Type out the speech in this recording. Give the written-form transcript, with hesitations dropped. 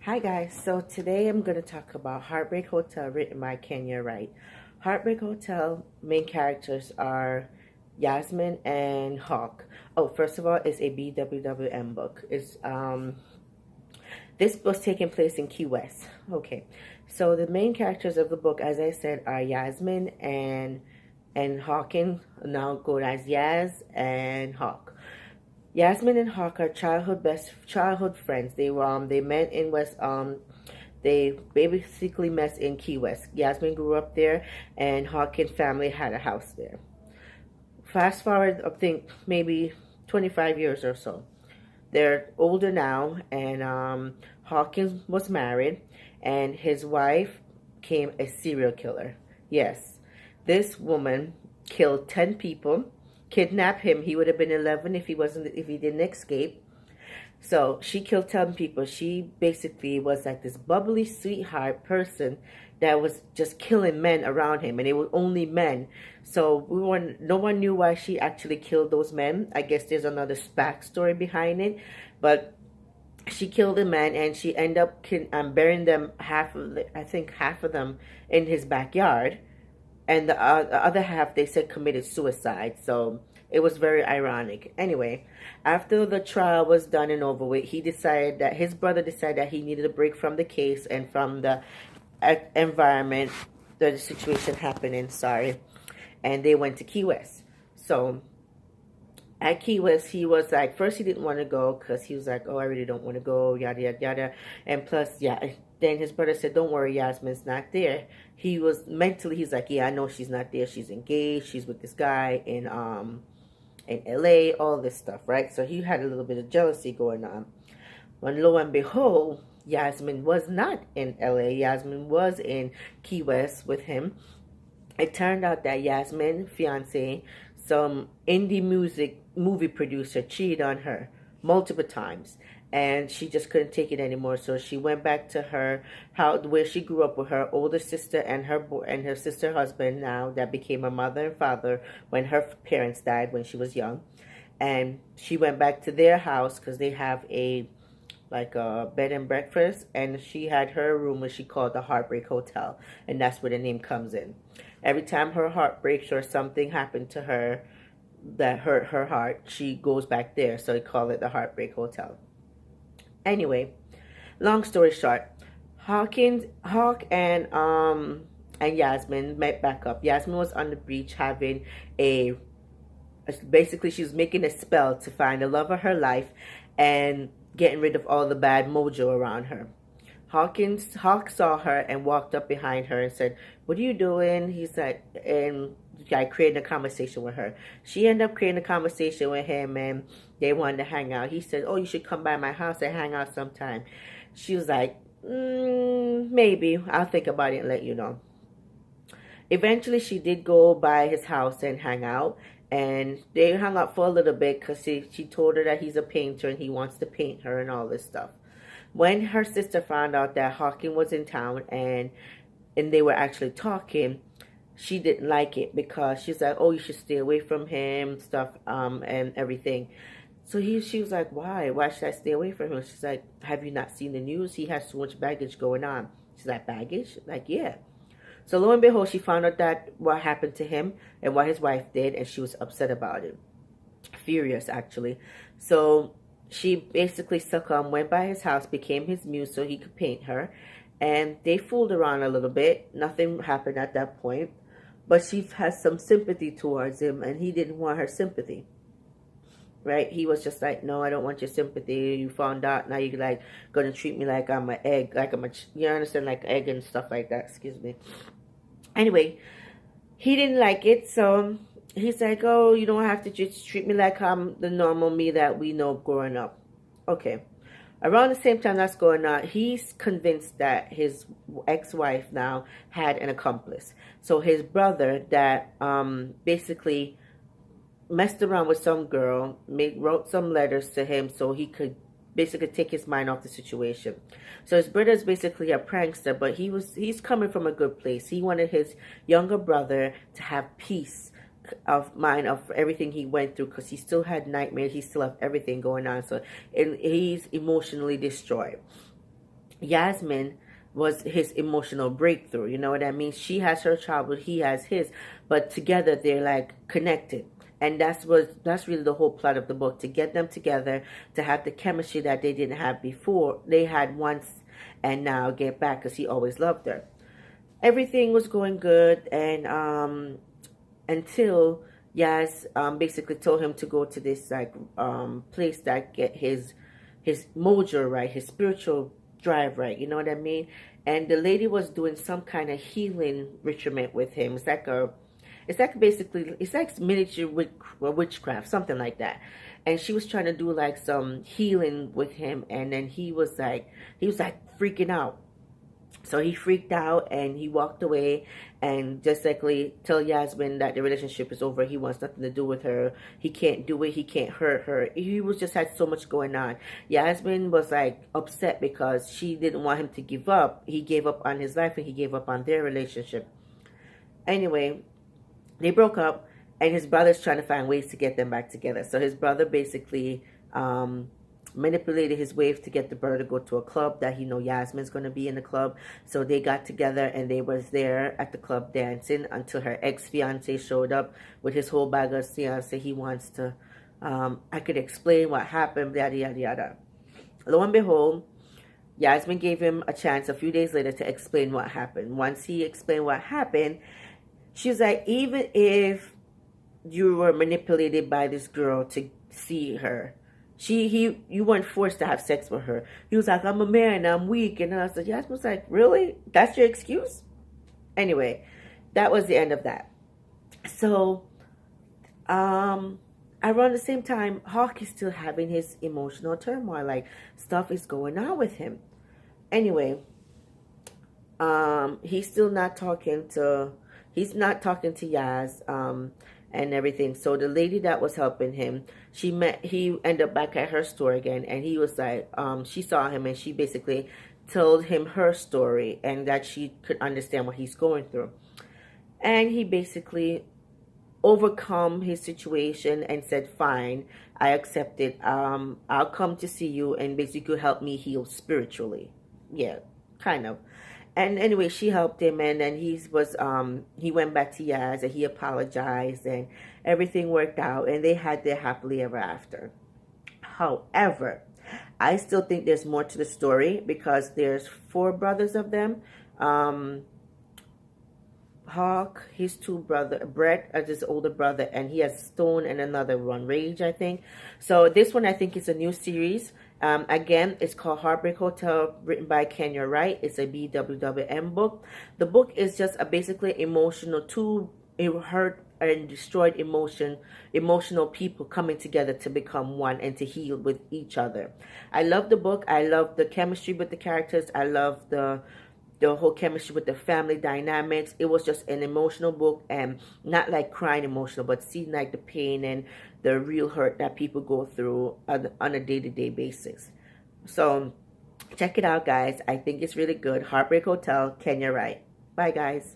Hi guys, so today I'm going to talk about Heartbreak Hotel written by Kenya Wright. Heartbreak Hotel main characters are Yasmin and Hawk. Oh, first of all, it's a BWWM book. It's this book's taking place in Key West. Okay. So the main characters of the book, as I said, are Yasmin and Hawking, now go as Yaz and Hawk. Yasmin and Hawk are childhood friends. They met in West they basically met in Key West. Yasmin grew up there and Hawk and family had a house there. Fast forward I think maybe 25 years or so. They're older now and Hawkins was married and his wife became a serial killer. Yes. This woman killed 10 people, kidnapped him. He would have been 11 if he didn't escape. So she killed 10 people. She basically was like this bubbly sweetheart person that was just killing men around him, and it was only men. So no one knew why she actually killed those men. I guess there's another backstory behind it, but she killed a man and she ended up burying them I think half of them in his backyard, and the other half they said committed suicide. So it was very ironic. Anyway, after the trial was done and over with, his brother decided that he needed a break from the case and from the environment that the situation happened in. Sorry, and they went to Key West. So at Key West, he was like, first he didn't want to go because he was like, oh, I really don't want to go, yada, yada, yada. And plus, yeah, then his brother said, don't worry, Yasmin's not there. He was mentally, he's like, yeah, I know she's not there. She's engaged. She's with this guy in LA, all this stuff, right? So he had a little bit of jealousy going on. When lo and behold, Yasmin was not in LA. Yasmin was in Key West with him. It turned out that Yasmin, fiance, some indie movie producer, cheated on her multiple times, and she just couldn't take it anymore. So she went back to where she grew up with her older sister and her sister husband, now that became her mother and father when her parents died when she was young. And she went back to their house because they have a bed and breakfast, and she had her room, which she called the Heartbreak Hotel, and that's where the name comes in. Every time her heart breaks or something happened to her that hurt her heart, she goes back there, so they call it the Heartbreak Hotel. Anyway, long story short, Hawk and Yasmin met back up. Yasmin was on the beach having basically she was making a spell to find the love of her life and getting rid of all the bad mojo around her. Hawk saw her and walked up behind her and said, what are you doing? He said, and I created a conversation with her. She ended up creating a conversation with him and they wanted to hang out. He said, oh, you should come by my house and hang out sometime. She was like, maybe. I'll think about it and let you know. Eventually, she did go by his house and hang out. And they hung out for a little bit because she told her that he's a painter and he wants to paint her and all this stuff. When her sister found out that Hawking was in town and they were actually talking, she didn't like it because she's like, oh, you should stay away from him, stuff, and everything. So she was like, why? Why should I stay away from him? She's like, have you not seen the news? He has so much baggage going on. She's like, baggage? Like, yeah. So lo and behold, she found out that what happened to him and what his wife did, and she was upset about it. Furious, actually. So she basically succumbed, went by his house, became his muse so he could paint her. And they fooled around a little bit. Nothing happened at that point. But she has some sympathy towards him, and he didn't want her sympathy. Right? He was just like, no, I don't want your sympathy. You found out, now you're like gonna treat me like I'm an egg, like you understand, like egg and stuff like that. Excuse me. Anyway, he didn't like it, so he's like, oh, you don't have to just treat me like I'm the normal me that we know growing up. Okay. Around the same time that's going on, he's convinced that his ex-wife now had an accomplice. So his brother that basically messed around with some girl, wrote some letters to him so he could basically take his mind off the situation. So his brother is basically a prankster, but he's coming from a good place. He wanted his younger brother to have peace of mind of everything he went through, because he still had nightmares, he still had everything going on, so he's emotionally destroyed. Yasmin was his emotional breakthrough. You know what I mean? She has her childhood, he has his, but together they're like connected. And that's really the whole plot of the book, to get them together, to have the chemistry that they didn't have before. They had once, and now get back because he always loved her. Everything was going good, and until Yaz basically told him to go to this like place that get his mojo right, his spiritual drive right. You know what I mean? And the lady was doing some kind of healing ritual with him. It's like basically, it's like miniature witchcraft, something like that. And she was trying to do like some healing with him, and then he was like freaking out. So he freaked out and he walked away and just likely tell Yasmin that the relationship is over. He wants nothing to do with her. He can't do it. He can't hurt her. He was just had so much going on. Yasmin was like upset because she didn't want him to give up. He gave up on his life and he gave up on their relationship. Anyway, they broke up, and his brother's trying to find ways to get them back together. So his brother basically manipulated his wave to get the brother to go to a club that he know Yasmin's going to be in the club. So they got together and they was there at the club dancing until her ex-fiance showed up with his whole bag of fiance. He wants to, I could explain what happened, yada, yada, yada. Lo and behold, Yasmin gave him a chance a few days later to explain what happened. Once he explained what happened, she was like, even if you were manipulated by this girl to see her, you weren't forced to have sex with her. He was like, I'm a man, I'm weak. And I said, Yasmin was like, really? That's your excuse? Anyway, that was the end of that. So, around the same time, Hawk is still having his emotional turmoil. Like, stuff is going on with him. Anyway, he's still not talking to Yaz, and everything. So the lady that was helping him, he ended up back at her store again, and he was like, she saw him and she basically told him her story and that she could understand what he's going through. And he basically overcome his situation and said, fine, I accept it. I'll come to see you and basically help me heal spiritually. Yeah, kind of. And anyway, she helped him, and then he went back to Yaz and he apologized and everything worked out and they had their happily ever after. However, I still think there's more to the story because there's 4 brothers of them. Hawk, his 2 brother, Brett is his older brother, and he has Stone and another one, Rage, I think. So this one I think is a new series. Again, it's called Heartbreak Hotel, written by Kenya Wright. It's a BWWM book. The book is just a basically emotional, 2 hurt and destroyed emotional people coming together to become one and to heal with each other. I love the book. I love the chemistry with the characters. I love the whole chemistry with the family dynamics. It was just an emotional book, and not like crying emotional, but seeing like the pain and the real hurt that people go through on a day-to-day basis. So check it out, guys. I think it's really good. Heartbreak Hotel, Kenya Wright. Bye, guys.